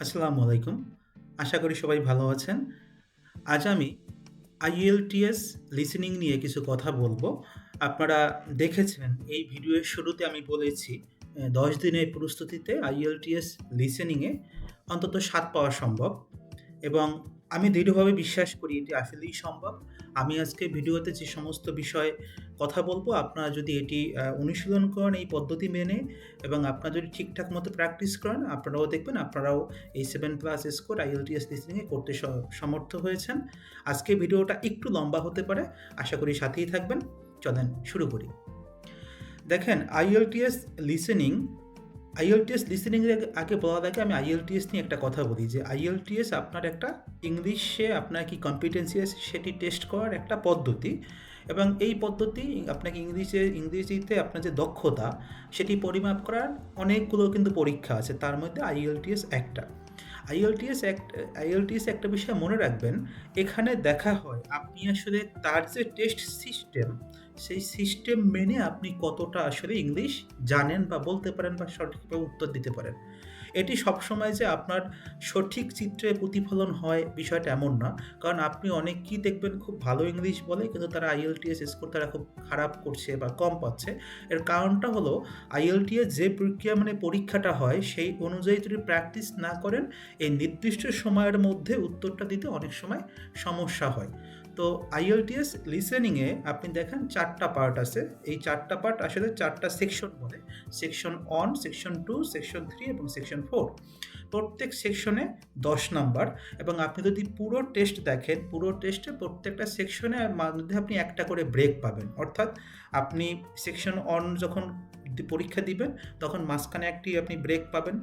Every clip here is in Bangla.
আসসালামু আলাইকুম। আশা করি সবাই ভালো আছেন। আজ আমি IELTS লিসেনিং নিয়ে কিছু কথা বলবো। আপনারা দেখেছেন এই ভিডিওর শুরুতে আমি বলেছি ১০ দিনের প্রস্তুতিতে IELTS লিসেনিং এ অন্তত ৭ পাওয়া সম্ভব এবং আমি দৃঢ়ভাবে বিশ্বাস করি এটি আসলেই সম্ভব। আমি আজকে ভিডিওতে যে সমস্ত বিষয়ে কথা বলবো, আপনারা যদি এটি অনুশীলন করেন এই পদ্ধতি মেনে এবং আপনারা যদি ঠিকঠাক মতো প্র্যাকটিস করেন, আপনারাও দেখবেন আপনারাও এই 7+ স্কোর IELTS লিসেনিং এ করতে সমর্থ হয়েছেন। আজকে ভিডিওটা একটু লম্বা হতে পারে। আশা করি সাথেই থাকবেন। চলেন শুরু করি। দেখেন IELTS লিসেনিং এর আগে বলার আগে আমি IELTS নিয়ে একটা কথা বলি যে IELTS আপনার একটা ইংলিশে আপনার কি কম্পিটেন্সি আছে সেটি টেস্ট করার একটা পদ্ধতি এবং এই পদ্ধতি আপনাকে ইংরেজিতে আপনার যে দক্ষতা সেটি পরিমাপ করার অনেকগুলো কিন্তু পরীক্ষা আছে, তার মধ্যে IELTS একটা। আইএলটিএস একটা বিষয় মনে রাখবেন, এখানে দেখা হয় আপনি আসলে তার যে টেস্ট সিস্টেম, সেই সিস্টেম মেনে আপনি কতটা আসলে ইংলিশ জানেন বা বলতে পারেন বা সঠিকভাবে উত্তর দিতে পারেন। এটি সবসময় যে আপনার সঠিক চিত্রে প্রতিফলন হয় বিষয়টা এমন না। কারণ আপনি অনেককেই দেখবেন খুব ভালো ইংলিশ বলে কিন্তু তারা IELTS স্কোর তারা খুব খারাপ করছে বা কম পাচ্ছে। এর কারণটা হলো IELTS যে প্রক্রিয়া মানে পরীক্ষাটা হয় সেই অনুযায়ী যদি প্র্যাকটিস না করেন, এই নির্দিষ্ট সময়ের মধ্যে উত্তরটা দিতে অনেক সময় সমস্যা হয়। তো IELTS লিসেনিংয়ে আপনি দেখেন 4টা পার্ট আছে। এই 4টা পার্ট আসলে 4টা সেকশন বলে। সেকশন 1, সেকশন 2, সেকশন 3 এবং সেকশন 4। প্রত্যেক সেকশনে 10 নাম্বার এবং আপনি যদি পুরো টেস্ট দেখেন, পুরো টেস্টে প্রত্যেকটা সেকশনে মধ্যে আপনি একটা করে ব্রেক পাবেন। অর্থাৎ আপনি সেকশন 1 যখন পরীক্ষা দিবেন তখন মাঝখানে একটি আপনি ব্রেক পাবেন।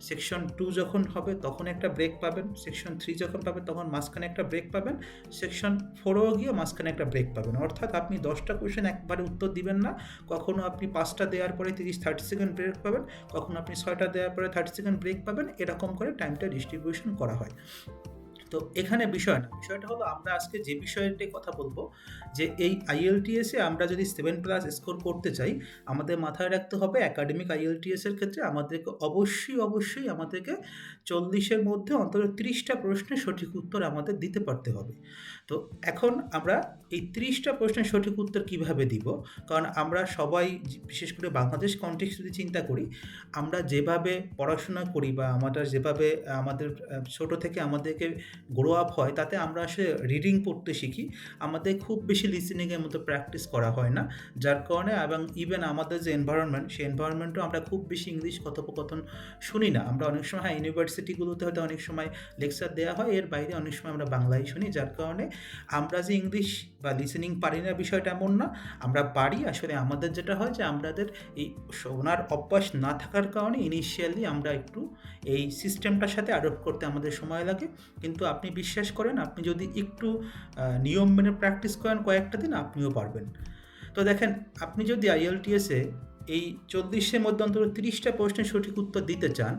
সেকশন 2 যখন হবে তখন একটা ব্রেক পাবেন। সেকশন 3 যখন পাবেন তখন মাঝখানে একটা ব্রেক পাবেন। সেকশন 4এও গিয়ে মাঝখানে একটা ব্রেক পাবেন। অর্থাৎ আপনি 10টা কোয়েশ্চেন একবারে উত্তর দিবেন না। কখনো আপনি 5টা দেওয়ার পরে 30 সেকেন্ড ব্রেক পাবেন, কখনো আপনি 6টা দেওয়ার পরে 30 সেকেন্ড ব্রেক পাবেন। এরকম করে টাইমটা ডিস্ট্রিবিউশন করা হয়। তো এখানে বিষয়টা হলো আমরা আজকে যে বিষয়টি কথা বলবো যে এই IELTS আমরা যদি 7+ স্কোর করতে চাই, আমাদের মাথায় রাখতে হবে একাডেমিক IELTS এর ক্ষেত্রে আমাদেরকে অবশ্যই আমাদেরকে 40-এর মধ্যে অন্তত 30টা প্রশ্নের সঠিক উত্তর আমাদের দিতে পারতে হবে। তো এখন আমরা এই 30টা প্রশ্নের সঠিক উত্তর কিভাবে দিব? কারণ আমরা সবাই বিশেষ করে বাংলাদেশ কনটেক্সট যদি চিন্তা করি, আমরা যেভাবে পড়াশোনা করি বা আমরা যেভাবে আমাদের ছোট থেকে আমাদেরকে গ্রো আপ হয় তাতে আমরা আসলে রিডিং পড়তে শিখি। আমাদের খুব বেশি লিসেনিংয়ের মতো প্র্যাকটিস করা হয় না। যার কারণে এবং ইভেন আমাদের যে এনভায়রনমেন্ট, সেই এনভায়রনমেন্টেও আমরা খুব বেশি ইংলিশ কথোপকথন শুনি না। আমরা অনেক সময় ইউনিভার্সিটিগুলোতে হয়তো অনেক সময় লেকচার দেওয়া হয়, এর বাইরে অনেক সময় আমরা বাংলাই শুনি। যার কারণে আমরা যে ইংলিশ বা লিসেনিং পারি না বিষয়টা এমন না। আমরা পারি, আসলে আমাদের যেটা হয় যে আমাদের এই শোনার অভ্যাস না থাকার কারণে ইনিশিয়ালি আমরা একটু এই সিস্টেমটার সাথে অ্যাডপ্ট করতে আমাদের সময় লাগে। কিন্তু আপনি বিশ্বাস করেন, আপনি যদি একটু নিয়ম মেনে প্র্যাকটিস করেন কয়েকটা দিন, আপনিও পারবেন। তো দেখেন, আপনি যদি IELTS-এ এই 40-এর মধ্যে অন্তত 30টা প্রশ্নের সঠিক উত্তর দিতে চান,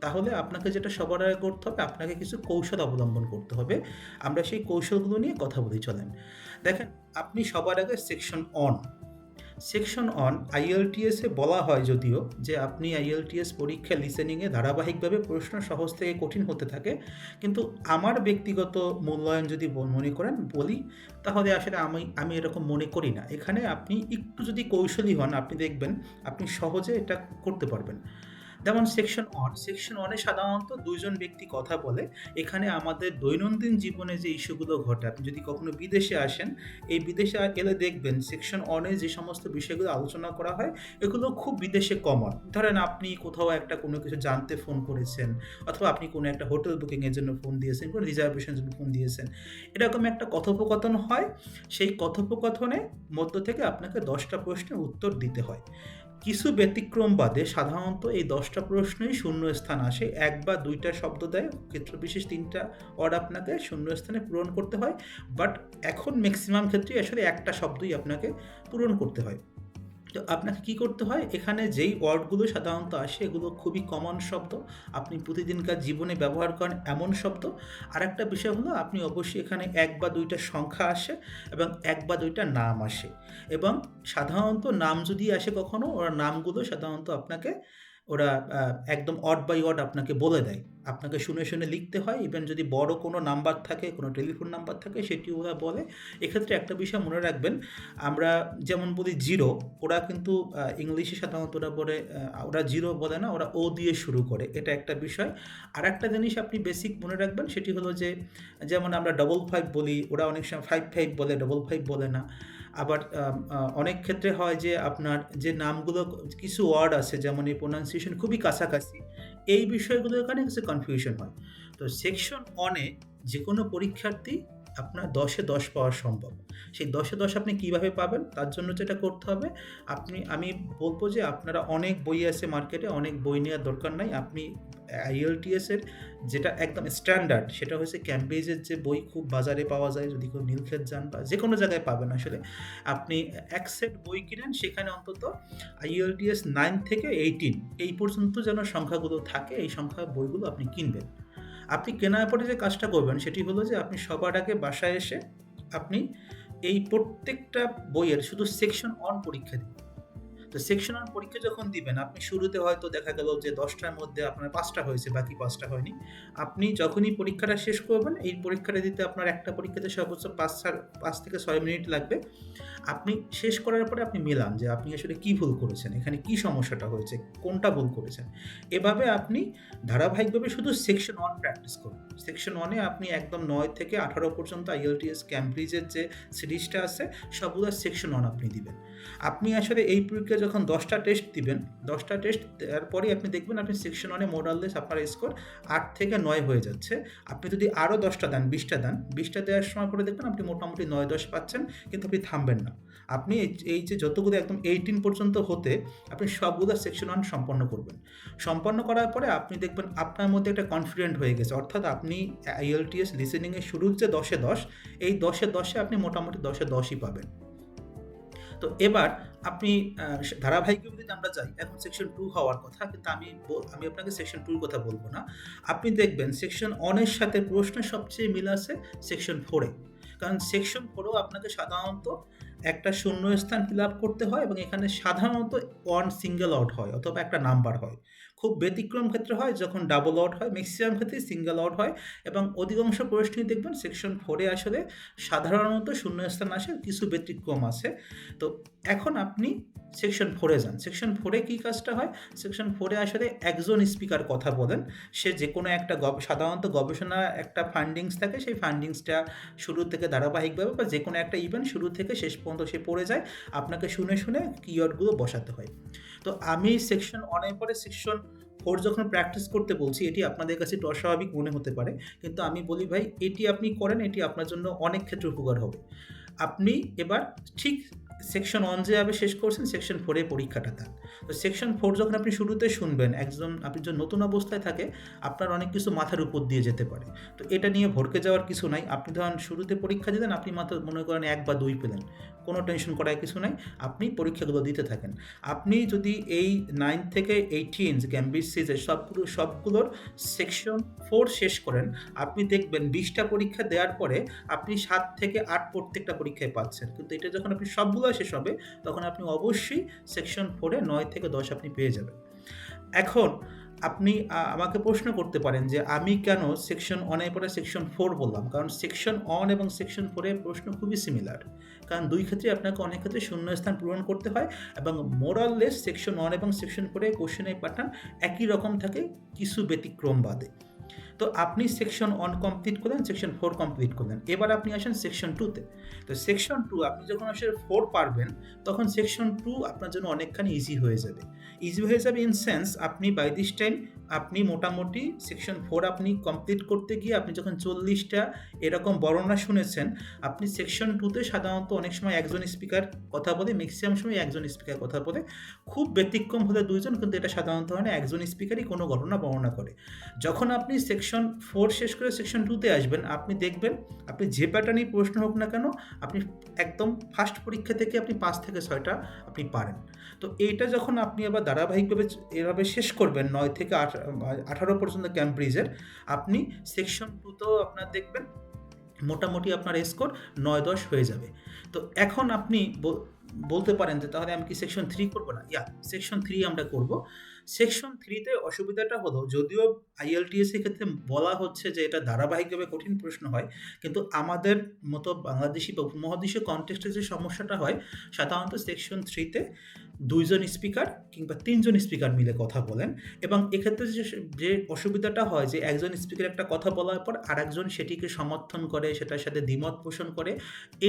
তাহলে আপনাকে যেটা সবার আগে করতে হবে, আপনাকে কিছু কৌশল অবলম্বন করতে হবে। আমরা সেই কৌশলগুলো নিয়ে কথা বলি, চলেন। দেখেন, আপনি সবার আগে সেকশন অন IELTS-এ বলা হয় যদিও যে আপনি IELTS পরীক্ষা লিসেনিংয়ে ধারাবাহিকভাবে প্রশ্ন সহজ থেকে কঠিন হতে থাকে, কিন্তু আমার ব্যক্তিগত মূল্যায়ন যদি মনে করেন বলি, তাহলে আসলে আমি এরকম মনে করি না। এখানে আপনি একটু যদি কৌশলী হন, আপনি দেখবেন আপনি সহজে এটা করতে পারবেন। যেমন সেকশন 1-এ সাধারণত 2 জন ব্যক্তি কথা বলে। এখানে আমাদের দৈনন্দিন জীবনে যে ইস্যুগুলো ঘটে, আপনি যদি কখনো বিদেশে আসেন, এই বিদেশে এলে দেখবেন সেকশন 1-এ যে সমস্ত বিষয়গুলো আলোচনা করা হয়, এগুলো খুব বিদেশে কমন। ধরেন আপনি কোথাও একটা কোনো কিছু জানতে ফোন করেছেন, অথবা আপনি কোনো একটা হোটেল বুকিংয়ের জন্য ফোন দিয়েছেন, কোনো রিজার্ভেশনের জন্য ফোন দিয়েছেন। এরকম একটা কথোপকথন হয়। সেই কথোপকথনের মধ্য থেকে আপনাকে 10টা প্রশ্নের উত্তর দিতে হয়। কিছু ব্যতিক্রম বাদে সাধারণত এই 10টা প্রশ্নেই শূন্যস্থান আসে। 1 বা 2টা শব্দ দেয়, ক্ষেত্রবিশেষ 3টা ওয়ার্ড আপনাকে শূন্যস্থানে পূরণ করতে হয়। বাট এখন ম্যাক্সিমাম ক্ষেত্রেই আসলে একটা শব্দই আপনাকে পূরণ করতে হয়। তো আপনাকে কি করতে হয়, এখানে যেই ওয়ার্ডগুলো সাধারণত আসে এগুলো খুবই কমন শব্দ, আপনি প্রতিদিনকার জীবনে ব্যবহার করেন এমন শব্দ। আরেকটা বিষয় হলো আপনি অবশ্যই এখানে 1 বা 2টা সংখ্যা আসে এবং 1 বা 2টা নাম আসে এবং সাধারণত নাম যদি আসে কখনো, ওরা নামগুলো সাধারণত আপনাকে ওরা একদম অড বাই অড আপনাকে বলে দেয়। আপনাকে শুনে, শুনে লিখতে হয়। ইভেন যদি বড় কোনো নাম্বার থাকে, কোনো টেলিফোন নাম্বার থাকে সেটিও ওরা বলে। এক্ষেত্রে একটা বিষয় মনে রাখবেন, আমরা যেমন বলি 0, ওরা কিন্তু ইংলিশে সাধারণত ওরা বলে ওরা 0 বলে না, ওরা ও দিয়ে শুরু করে। এটা একটা বিষয়। আরেকটা জিনিস আপনি বেসিক মনে রাখবেন, সেটি হলো যে যেমন আমরা 55 বলি, ওরা অনেক সময় 55 বলে, 55 বলে না। আবার অনেক ক্ষেত্রে হয় যে আপনার যে নামগুলো কিছু ওয়ার্ড আছে যেমন এই প্রোনাউন্সিয়েশন খুবই কাছাকাছি, এই বিষয়গুলোর কারণে কিছু কনফিউশন হয়। তো সেকশন 1 এ যেকোনো পরীক্ষার্থী আপনার 10 এ 10 পাওয়া সম্ভব। সেই 10 এ 10 আপনি কিভাবে পাবেন? তার জন্য যেটা করতে হবে, আমি বলব যে আপনারা অনেক বই আছে মার্কেটে, অনেক বই নেওয়ার দরকার নাই। আপনি IELTS এর যেটা একদম স্ট্যান্ডার্ড সেটা হচ্ছে ক্যামব্রিজের যে বই খুব বাজারে পাওয়া যায়, যদি কেউ নীলক্ষেত যান বা যেকোনো জায়গায় পাবেন আসলে। আপনি এক সেট বই কিনেন, সেখানে অন্তত IELTS 9 থেকে 18 এই পর্যন্ত যেন সংখ্যাগুলো থাকে, এই সংখ্যার বইগুলো আপনি কিনবেন। আপনি কেনার পরে যে কাজটা করবেন সেটি হলো যে আপনি সবার আগে বাসায় এসে আপনি এই প্রত্যেকটা বইয়ের শুধু সেকশন 1 পরীক্ষা দিবেন। তো সেকশন 1 পরীক্ষা যখন দিবেন, আপনি শুরুতে হয়তো দেখা গেল যে 10টার মধ্যে আপনার 5টা হয়েছে, বাকি 5টা হয়নি। আপনি যখনই পরীক্ষাটা শেষ করবেন, এই পরীক্ষাটা দিতে আপনার একটা পরীক্ষাতে সর্বোচ্চ 5 থেকে 6 মিনিট লাগবে। আপনি শেষ করার পরে আপনি মেলান যে আপনি আসলে কি ভুল করেছেন, এখানে কি সমস্যাটা হয়েছে, কোনটা ভুল করেছেন। এভাবে আপনি ধারাবাহিকভাবে শুধু সেকশন 1 প্র্যাকটিস করুন। সেকশন 1 এ আপনি একদম 9 থেকে 18 পর্যন্ত IELTS ক্যামব্রিজের যে সিরিজটা আছে সবগুলো সেকশন 1 আপনি দিবেন। আপনি আসলে এই পরীক্ষায় যখন 10টা টেস্ট দিবেন, 10টা টেস্ট দেওয়ার পরেই আপনি দেখবেন আপনি সেকশন 1 এ মোরাললেস আপনার স্কোর 8 থেকে 9 হয়ে যাচ্ছে। আপনি যদি আরও 10টা দেন, 20টা দেন, 20টা দেওয়ার সময় পরে দেখবেন আপনি মোটামুটি 9-10 পাচ্ছেন, কিন্তু আপনি থামবেন না। আপনি এই যে যতগুলো একদম 18 পর্যন্ত হতে আপনি সবগুলো সেকশন 1 সম্পন্ন করবেন। সম্পন্ন করার পরে আপনি দেখবেন আপনার মধ্যে একটা কনফিডেন্ট হয়ে গেছে, অর্থাৎ আপনি IELTS লিসেনিংয়ের শুরুর যে 10-এ 10, এই 10-এ 10-এ আপনি মোটামুটি 10-এ 10ই পাবেন। তো এবার আপনি ধারাবাহিকভাবে যদি আমরা যাই, এখন সেকশন 2 হওয়ার কথা, কিন্তু আমি আপনাকে সেকশন 2 এর কথা বলবো না। আপনি দেখবেন সেকশন 1 এর সাথে প্রশ্নের সবচেয়ে মিল আছে সেকশন 4 এ। কারণ সেকশন 4 এও আপনাকে সাধারণত একটা শূন্যস্থান ফিল আপ করতে হয় এবং এখানে সাধারণত 1 সিঙ্গেল আউট হয় অথবা একটা নাম্বার হয়। খুব ব্যতিক্রম ক্ষেত্রে হয় যখন ডাবল আউট হয়, ম্যাক্সিমাম ক্ষেত্রেই সিঙ্গেল আউট হয় এবং অধিকাংশ প্রশ্নই দেখবেন সেকশন 4 এ আসলে সাধারণত শূন্যস্থান আসে, কিছু ব্যতিক্রম আছে। তো এখন আপনি সেকশন 4 এ যান। সেকশন 4 এ কী কাজটা হয়? সেকশন 4 এ আসলে একজন স্পিকার কথা বলেন। সে যেকোনো একটা সাধারণত গবেষণা একটা ফান্ডিংস থাকে, সেই ফান্ডিংসটা শুরু থেকে ধারাবাহিকভাবে বা যেকোনো একটা ইভেন্ট শুরু থেকে শেষ পর্যন্ত সে পড়ে যায়। আপনাকে শুনে, শুনে কিওয়ার্ডগুলো বসাতে হয়। তো আমি সেকশন 1 এর পরে সেকশন 4 যখন প্র্যাকটিস করতে বলছি, এটি আপনাদের কাছে একটু অস্বাভাবিক মনে হতে পারে। কিন্তু আমি বলি ভাই, এটি আপনি করেন, এটি আপনার জন্য অনেক ক্ষেত্রে উপকার হবে। আপনি এবার ঠিক সেকশন 1 যেভাবে শেষ করছেন, সেকশন 4 এ পরীক্ষাটা দেন। তো সেকশন 4 যখন আপনি শুরুতে শুনবেন, আপনি যদি নতুন অবস্থায় থাকে, আপনার অনেক কিছু মাথার উপর দিয়ে যেতে পারে। তো এটা নিয়ে ভড়কে যাওয়ার কিছু নাই। আপনি ধরেন শুরুতে পরীক্ষা দিলেন, আপনি মাত্র মনে করেন 1 বা 2 পেলেন। কোনো টেনশন করার কিছু নাই। আপনি পরীক্ষাগুলো দিতে থাকেন। আপনি যদি এই 9 থেকে 18 যে ক্যামব্রিজ সিরিজের সবগুলোর সেকশন 4 শেষ করেন, আপনি দেখবেন 20টা পরীক্ষা দেওয়ার পরে আপনি 7 থেকে 8 প্রত্যেকটা পরীক্ষায় পাচ্ছেন। কিন্তু এটা যখন আপনি সবগুলো শেষ হবে, তখন আপনি অবশ্যই সেকশন 4 এ 9 থেকে 10 আপনি পেয়ে যাবেন। এখন আপনি আমাকে প্রশ্ন করতে পারেন যে আমি কেন সেকশন 1 এর পরে সেকশন 4 বললাম? কারণ সেকশন 1 এবং সেকশন 4 এর প্রশ্ন খুবই সিমিলার। কারণ 2 ক্ষেত্রেই আপনাকে অনেক ক্ষেত্রে শূন্যস্থান পূরণ করতে হয় এবং মোরাললেস সেকশন 1 এবং সেকশন 4 এর কোয়েশ্চেনের প্যাটার্ন একই রকম থাকে, কিছু ব্যতিক্রম বাদে। তো আপনি সেকশন 1 কমপ্লিট করলেন, সেকশন 4 কমপ্লিট করলেন। এবার আপনি আসেন সেকশন 2 তে। তো সেকশন 2 আপনি যখন আসলে 4 পারবেন, তখন সেকশন 2 আপনার জন্য অনেকখানি ইজি হয়ে যাবে। ইজি হয়ে যাবে ইন সেন্স, আপনি বাই দিস টাইম আপনি মোটামুটি সেকশন 4 আপনি কমপ্লিট করতে গিয়ে আপনি যখন 40টা এরকম বর্ণনা শুনেছেন, আপনি সেকশন 2 তে সাধারণত অনেক সময় একজন স্পিকার কথা বলে, ম্যাক্সিমাম সময় একজন স্পিকার কথা বলে। খুব ব্যতিক্রম হলে 2 জন, কিন্তু এটা সাধারণত হয় না, একজন স্পিকারই কোনো ঘটনা বর্ণনা করে। যখন আপনি সেকশন 4 শেষ করে সেকশন 2 তে আসবেন, আপনি দেখবেন আপনি যে প্যাটার্নেই প্রশ্ন হোক না কেন, আপনি একদম ফার্স্ট পরীক্ষা থেকে আপনি 5 থেকে 6টা আপনি পারেন। তো এইটা যখন আপনি আবার ধারাবাহিকভাবে এভাবে শেষ করবেন 9 থেকে 18 পর্যন্ত ক্যামব্রিজের, আপনি সেকশন 2 তেও আপনার দেখবেন মোটামুটি আপনার স্কোর 9-10 হয়ে যাবে। তো এখন আপনি বলতে পারেন যে তাহলে আমি কি সেকশন 3 করব না? সেকশন 3 আমরা করব। সেকশন 3 তে অসুবিধাটা হলো যদিও IELTS এর ক্ষেত্রে বলা হচ্ছে যে এটা ধারাবাহিকভাবে কঠিন প্রশ্ন হয়, কিন্তু আমাদের মতো বাংলাদেশী বা উপমহাদেশীয় কনটেক্সটে যে সমস্যাটা হয় সাধারণত সেকশন 3 তে ২ জন স্পিকার কিংবা ৩ জন স্পিকার মিলে কথা বলেন এবং এক্ষেত্রে যে অসুবিধাটা হয় যে একজন স্পিকার একটা কথা বলার পর আরেকজন সেটিকে সমর্থন করে, সেটার সাথে দ্বিমত পোষণ করে,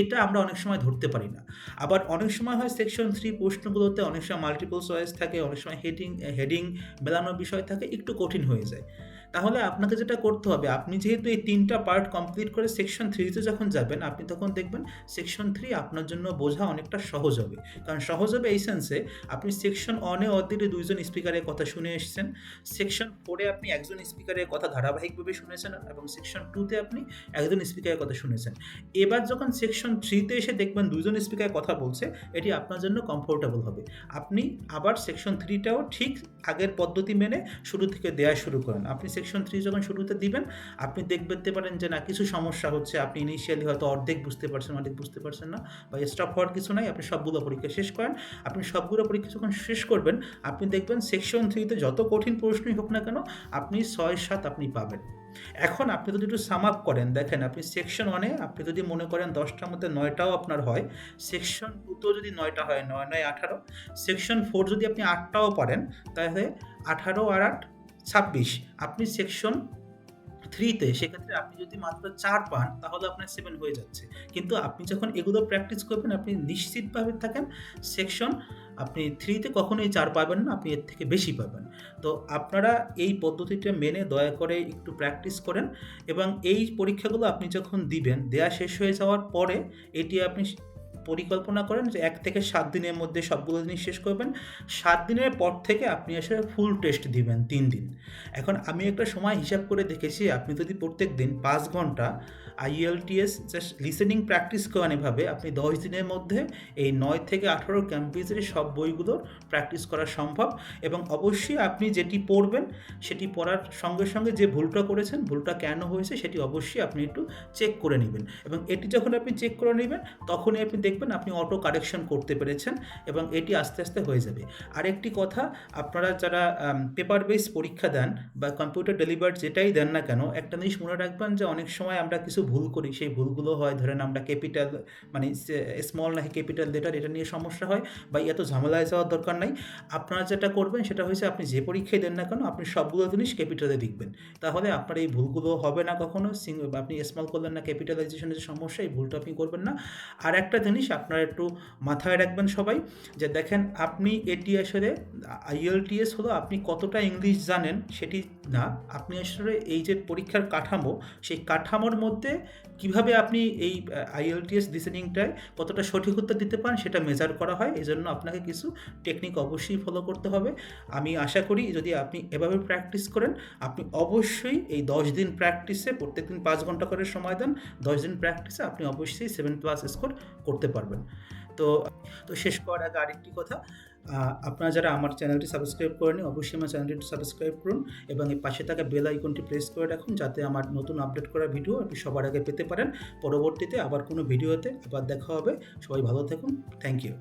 এটা আমরা অনেক সময় ধরতে পারি না। আবার অনেক সময় হয় সেকশন 3 প্রশ্নগুলোতে অনেক সময় মাল্টিপল চয়েস থাকে, অনেক সময় হেডিং মেলানোর বিষয় থাকে, একটু কঠিন হয়ে যায়। তাহলে আপনাকে যেটা করতে হবে, আপনি যেহেতু এই ৩ টা পার্ট কমপ্লিট করে সেকশন 3 তে যখন যাবেন, আপনি তখন দেখবেন সেকশন 3 আপনার জন্য বোঝা অনেকটা সহজ হবে। কারণ সহজ হবে এই সেন্সে, আপনি সেকশন 1 এ অলরেডি ২ জন স্পিকারের কথা শুনে এসেছেন। সেকশন 4 এ আপনি একজন স্পিকারের কথা ধারাবাহিকভাবে শুনেছেন এবং সেকশন 2 তে আপনি একজন স্পিকারের কথা শুনেছেন। এবার যখন সেকশন 3 তে এসে দেখবেন ২ জন স্পিকার কথা বলছে, এটি আপনার জন্য কমফোর্টেবল হবে। আপনি আবার সেকশন 3 টাও ঠিক আগের পদ্ধতি মেনে শুরু থেকে দেয়া শুরু করেন। আপনি সেকশন 3 যখন শুরুতে দিবেন, আপনি দেখতে পারেন যে না কিছু সমস্যা হচ্ছে, আপনি ইনিশিয়ালি হয়তো অর্ধেক বুঝতে পারছেন, অর্ধেক বুঝতে পারছেন না, বা স্টপ হওয়ার কিছু নাই, আপনি সবগুলো পরীক্ষা শেষ করেন। আপনি সবগুলো পরীক্ষা যখন শেষ করবেন, আপনি দেখবেন সেকশন 3 তে যত কঠিন প্রশ্নই হোক না কেন, আপনি ৬-৭ আপনি পাবেন। এখন আপনি যদি একটু সাম আপ করেন, দেখেন আপনি সেকশন 1 এ আপনি যদি মনে করেন ১০ টার মধ্যে ৯ টাও আপনার হয়, সেকশন 2 তেও যদি ৯ টা হয়, ৯, ৯, ১৮, সেকশন 4 যদি আপনি ৮ টাও পারেন, তাহলে ১৮ আর ৮ ২৬। আপনি সেকশন 3 তে সেক্ষেত্রে আপনি যদি মাত্র ৪ পান, তাহলে আপনার 7 হয়ে যাচ্ছে। কিন্তু আপনি যখন এগুলো প্র্যাকটিস করবেন, আপনি নিশ্চিতভাবে থাকেন সেকশন আপনি 3 তে কখনোই ৪ পাবেন না, আপনি এর থেকে বেশি পাবেন। তো আপনারা এই পদ্ধতিটা মেনে দয়া করে একটু প্র্যাকটিস করেন এবং এই পরীক্ষাগুলো আপনি যখন দিবেন, দেয়া শেষ হয়ে যাওয়ার পরে এটি আপনি পরিকল্পনা করেন যে ১ থেকে ৭ দিনের মধ্যে সবগুলো জিনিস শেষ করবেন। ৭ দিনের পর থেকে আপনি আসলে ফুল টেস্ট দিবেন ৩ দিন। এখন আমি একটা সময় হিসাব করে দেখেছি, আপনি যদি প্রত্যেকদিন ৫ ঘন্টা IELTS জাস্ট লিসেনিং প্র্যাকটিস করেন এভাবে, আপনি ১০ দিনের মধ্যে এই ৯ থেকে ১৮ ক্যাম্ব্রিজের সব বইগুলোর প্র্যাকটিস করা সম্ভব এবং অবশ্যই আপনি যেটি পড়বেন, সেটি পড়ার সঙ্গে, সঙ্গে যে ভুলটা করেছেন, ভুলটা কেন হয়েছে সেটি অবশ্যই আপনি একটু চেক করে নিবেন এবং এটি যখন আপনি চেক করে নিবেন, তখনই আপনি দেখবেন আপনি অটো কারেকশন করতে পেরেছেন এবং এটি আস্তে, আস্তে হয়ে যাবে। আরেকটি কথা, আপনারা যারা পেপার বেস পরীক্ষা দেন বা কম্পিউটার ডেলিভার্ড যেটাই দেন না কেন, একটা জিনিস মনে রাখবেন যে অনেক সময় আমরা কিছু ভুল করি, সেই ভুলগুলো হয় ধরেন আমরা ক্যাপিটাল মানে স্মল নাকি ক্যাপিটাল লেটার, এটা নিয়ে সমস্যা হয় বা এত ঝামেলায় যাওয়ার দরকার নাই। আপনারা যেটা করবেন সেটা হচ্ছে আপনি যে পরীক্ষায় দেন না কেন, আপনি সবগুলো জিনিস ক্যাপিটালে লিখবেন। তাহলে আপনার এই ভুলগুলো হবে না কখনো। আপনি স্মল করলেন না, ক্যাপিটালাইজেশনের যে সমস্যা, এই ভুলটা আপনি করবেন না। আর একটা জিনিস আপনারা একটু মাথায় রাখবেন সবাই, যে দেখেন আপনি এটি আসলে IELTS হলো আপনি কতটা ইংলিশ জানেন সেটি না, আপনি আসলে এই যে পরীক্ষার কাঠামো, সেই কাঠামোর মধ্যে কিভাবে আপনি এই IELTS লিসেনিংটায় কতটা সঠিক উত্তর দিতে পারেন সেটা মেজার করা হয়। এজন্য আপনাকে কিছু টেকনিক অবশ্যই ফলো করতে হবে। আমি আশা করি যদি আপনি এভাবে প্র্যাকটিস করেন, আপনি অবশ্যই এই ১০ দিন প্র্যাকটিসে, প্রত্যেকদিন ৫ ঘন্টা করে সময় দেন, ১০ দিন প্র্যাকটিসে আপনি অবশ্যই 7+ স্কোর করতে পারবেন। তো তো শেষ করার আগে আরেকটি কথা, আপনারা যারা আমার চ্যানেলটি সাবস্ক্রাইব করেনি, অবশ্যই আমার চ্যানেলটি একটু সাবস্ক্রাইব করুন এবং এই পাশে থাকা বেল আইকনটি প্রেস করে রাখুন, যাতে আমার নতুন আপডেট করা ভিডিও আপনি সবার আগে পেতে পারেন। পরবর্তীতে আবার কোনো ভিডিওতে আবার দেখা হবে। সবাই ভালো থাকুন। Thank you.